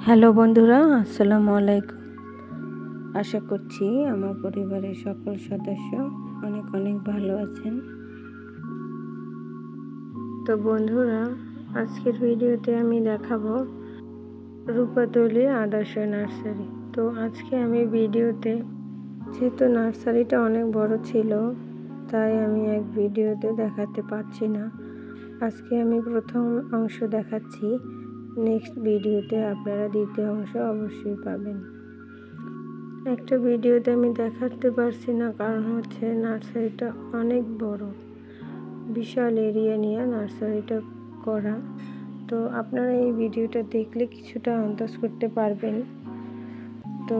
Hello বন্ধুরা, আসসালামু আলাইকুম। আশা করছি আমার পরিবারের সকল সদস্য অনেক অনেক ভালো আছেন। তো বন্ধুরা, আজকের ভিডিওতে আমি দেখাবো রূপাতলি আদর্শ নার্সারি। তো আজকে আমি ভিডিওতে, যেহেতু নার্সারিটা অনেক বড় ছিল, তাই আমি এক ভিডিওতে দেখাতে পারছি না। আজকে আমি প্রথম অংশ দেখাচ্ছি, নেক্সট ভিডিওতে আপনারা দ্বিতীয় অংশ অবশ্যই পাবেন। একটা ভিডিওতে আমি দেখাতে পারছি না, কারণ হচ্ছে নার্সারিটা অনেক বড়, বিশাল এরিয়া নিয়ে নার্সারিটা করা। তো আপনারা এই ভিডিওটা দেখলে কিছুটা আন্দাজ করতে পারবেন। তো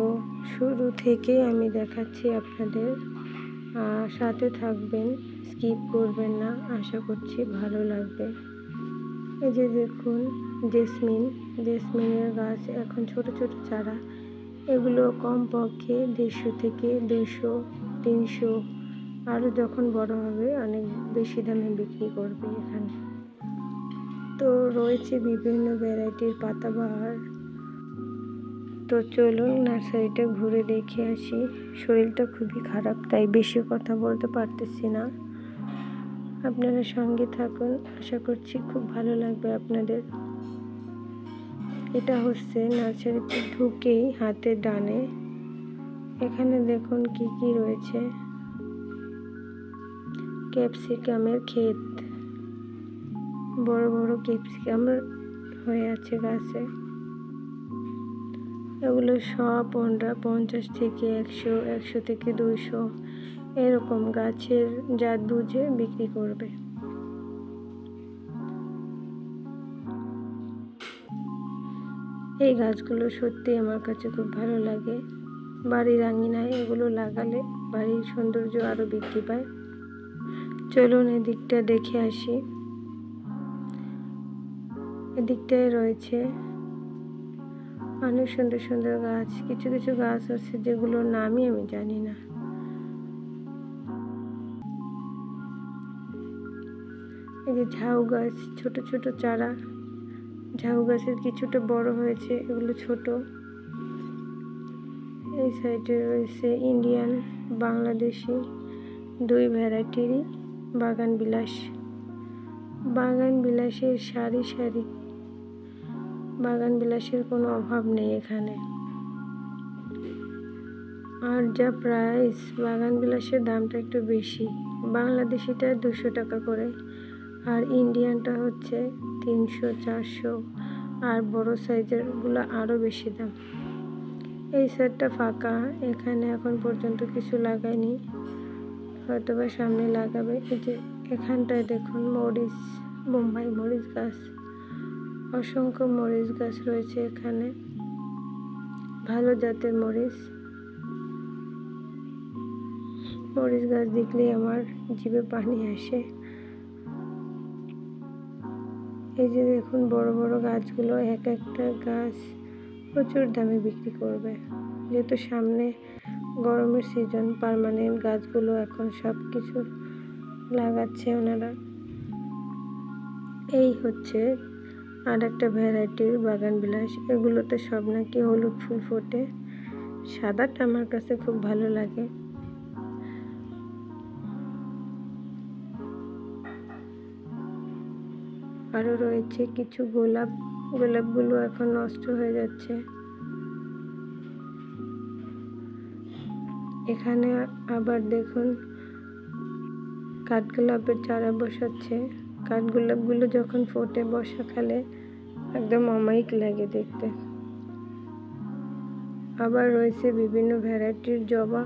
শুরু থেকেই আমি দেখাচ্ছি আপনাদের, সাথে থাকবেন, স্কিপ করবেন না। আশা করছি ভালো লাগবে। এই যে দেখুন, জেসমিনের গাছ এখন ছোট ছোট চারা। এগুলো কমপক্ষে 150 থেকে 200, 300, আরও যখন বড় হবে অনেক বেশি দামে বিক্রি করবে এখানে। তো রয়েছে বিভিন্ন ভ্যারাইটির পাতাবাহার। তো চলুন নার্সারিটা ঘুরে দেখে আসি। শরীরটা খুবই খারাপ, তাই বেশি কথা বলতে পারতেছি না। আপনারা সঙ্গে থাকুন, আশা করছি খুব ভালো লাগবে আপনাদের। এটা হচ্ছে নার্সারিতে ঢুকেই হাতের ডানে। এখানে দেখুন কি কি রয়েছে। ক্যাপসিকামের ক্ষেত, বড় বড় ক্যাপসিকাম হয়ে আছে গাছে। এগুলো সব 50 থেকে 100, 100 থেকে 200 এরকম গাছের জাত বুঝে বিক্রি করবে। এই গাছগুলো সত্যি আমার কাছে খুব ভালো লাগে। বাড়ির আঙিনায় এগুলো লাগালে বাড়ির সৌন্দর্য আরও বৃদ্ধি পায়। চলুন এদিকটা দেখে আসি। এদিকটায় রয়েছে অনেক সুন্দর সুন্দর গাছ। কিছু কিছু গাছ আছে যেগুলোর নামই আমি জানি না। এই যে ঝাউ গাছ, ছোট ছোট চারা। ঝাউ গাছের কিছুটা বড় হয়েছে, এগুলো ছোট। এই সাইডে রয়েছে ইন্ডিয়ান, বাংলাদেশি, দুই ভ্যারাইটিরই বাগান বিলাস। বাগান বিলাসের সারি সারি, বাগান বিলাসের কোনো অভাব নেই এখানে। আর যা প্রাইস, বাগান বিলাসের দামটা একটু বেশি। বাংলাদেশিটা 200 টাকা করে, আর ইন্ডিয়ানটা হচ্ছে 300, 400, আর বড় সাইজেরগুলো আরও বেশি দাম। এই সাইডটা ফাঁকা, এখানে এখন পর্যন্ত কিছু লাগায়নি, হয়তোবা সামনে লাগাবে। এই যে এখানটায় দেখুন মরিচ, বোম্বাই মরিচ গাছ। অসংখ্য মরিচ গাছ রয়েছে এখানে, ভালো জাতের মরিচ। মরিচ গাছ দেখলেই আমার জিভে পানি আসে। এই যে দেখুন বড় বড় গাছগুলো, এক একটা গাছ প্রচুর দামে বিক্রি করবে, যেহেতু সামনে গরমের সিজন। পার্মানেন্ট গাছগুলো এখন সব কিছু লাগাচ্ছে ওনারা। এই হচ্ছে আর একটা ভ্যারাইটির বাগান বিলাস। এগুলোতে সব নাকি হলুদ ফুল ফোটে। সাদাটা আমার কাছে খুব ভালো লাগে। আরও রয়েছে কিছু গোলাপ। গোলাপগুলো এখন নষ্ট হয়ে যাচ্ছে। এখানে আবার দেখুন কাঠগোলাপের চারা বসাচ্ছে। কাঠগোলাপগুলো যখন ফোটে বর্ষাকালে একদম অমায়িক লাগে দেখতে। আবার রয়েছে বিভিন্ন ভ্যারাইটির জবা।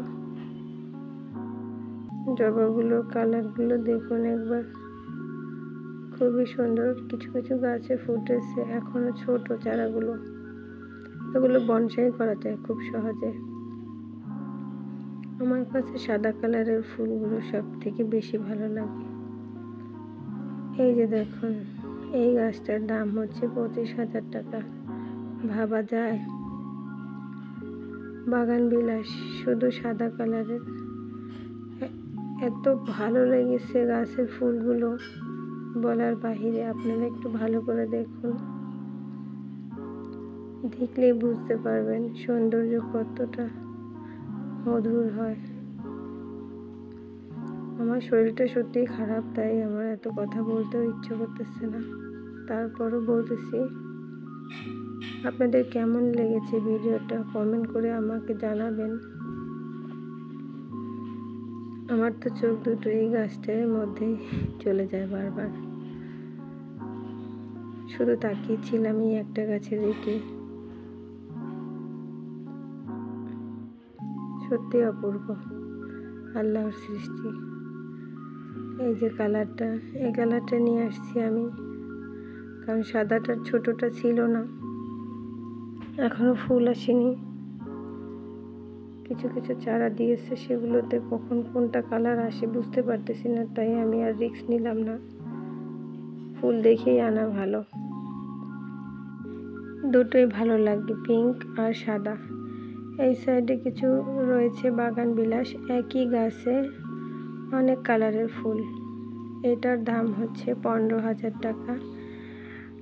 জবাগুলোর কালারগুলো দেখুন একবার, খুবই সুন্দর। কিছু কিছু গাছে ফুটেছে, এখনো ছোট চারাগুলো। এগুলো বনসাই করা যায় খুব সহজে। আমার কাছে সাদা কালারের ফুলগুলো সব থেকে বেশি ভালো লাগে। এই যে দেখুন, এই গাছটার দাম হচ্ছে 25,000 টাকা। ভাবা যায়? বাগান বিলাস, শুধু সাদা কালারের। এত ভালো লেগেছে গাছের ফুলগুলো, বলার বাহিরে। আপনারা একটু ভালো করে দেখুন। দেখলেই বুঝতে পারবেন সৌন্দর্য কতটা মধুর হয়। আমার শরীরটা সত্যিই খারাপ, তাই আমার এত কথা বলতেও ইচ্ছে করতেছে না, তারপরও বলতেছি। আপনাদের কেমন লেগেছে ভিডিওটা কমেন্ট করে আমাকে জানাবেন। আমার তো চোখ দুটো এই গাছটার মধ্যেই চলে যায় বারবার, শুধু তাকিয়েছিলাম এই একটা গাছের দিকে। সত্যি অপূর্ব আল্লাহর সৃষ্টি। এই যে কালারটা, এই কালারটা নিয়ে আসছি আমি, কারণ সাদাটা ছোটটা ছিল না, এখনো ফুল আসেনি। কিছু কিছু চারা দিয়েছে, সেগুলোতে কখন কোনটা কালার আসে বুঝতে পারতেছি না, তাই আমি আর রিস্ক নিলাম না। ফুল দেখেই আনা ভালো। দুটোই ভালো লাগে, পিঙ্ক আর সাদা। এই সাইডে কিছু রয়েছে বাগান বিলাস, একই গাছে অনেক কালারের ফুল। এটার দাম হচ্ছে 15,000 টাকা,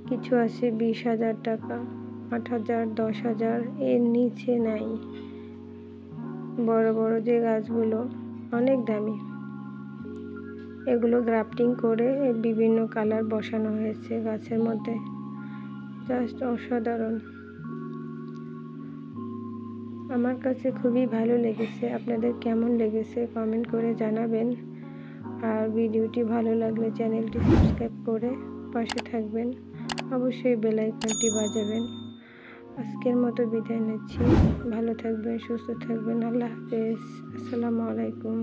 কিছু আছে 20,000 টাকা, 8,000, 10,000, এর নিচে নাই। বড় বড় যে গাছগুলো অনেক দামি, এগুলো গ্রাফটিং করে বিভিন্ন কালার বসানো হয়েছে গাছের মধ্যে, জাস্ট অসাধারণ। আমার কাছে খুবই ভালো লেগেছে। আপনাদের কেমন লেগেছে কমেন্ট করে জানাবেন। আর ভিডিওটি ভালো লাগলে চ্যানেলটি সাবস্ক্রাইব করে পাশে থাকবেন, অবশ্যই বেল আইকনটি বাজাবেন। আজকের মতো বিদায় নিচ্ছি। ভালো থাকবেন, সুস্থ থাকবেন। আল্লাহ হাফেজ। আসসালামু আলাইকুম।